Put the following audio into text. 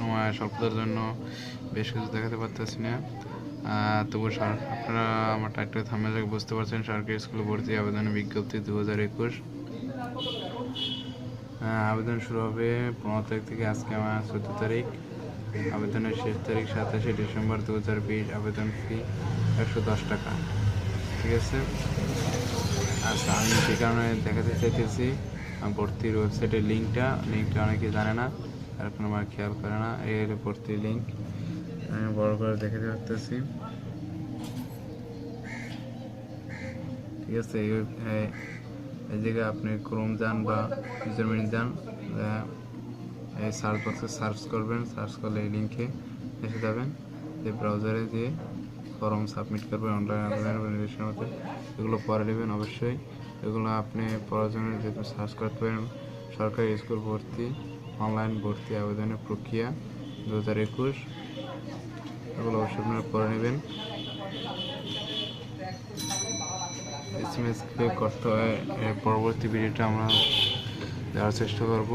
সময় স্বল্পতার জন্য বেশ কিছু দেখাতে পারতেছি না। তবু আপনারা আমার টাইটেল থাম্বনেল থেকে বুঝতে পারছেন, সরকারি স্কুলে ভর্তি আবেদনের বিজ্ঞপ্তি 2021। আবেদন শুরু হবে 15 তারিখ থেকে, আজকে আমার 14 তারিখ। আবেদনের শেষ তারিখ 27শে ডিসেম্বর 2020। আবেদন ফি 110 টাকা। ঠিক আছে। আচ্ছা, আমি যে কারণে দেখাতে চাইতেছি ভর্তির ওয়েবসাইটের লিঙ্কটা অনেকে জানে না, আর কোনো আমার খেয়াল করে না। এই ভর্তির লিঙ্ক আমি বড় করে দেখাতে পারতেছি। ঠিক আছে। এই জায়গায় আপনি ক্রোম যান বা ইউজারমিন যান, এই সার্চ বক্সে সার্চ করবেন, সার্চ করলে এই লিঙ্কে এসে যাবেন। এই ব্রাউজারে দিয়ে ফর্ম সাবমিট করবেন অনলাইন আবেদনের নির্দেশের মধ্যে। এগুলো পরে নেবেন অবশ্যই। এগুলো আপনি প্রয়োজনে যেহেতু সার্চ করতে পারেন সরকারি স্কুল ভর্তি অনলাইন ভর্তি আবেদনের প্রক্রিয়া 2021। এগুলো অবশ্যই আপনারা পরে নেবেন। SMS করতে হয়। পরবর্তী ভিডিওটা আমরা দেওয়ার চেষ্টা করব।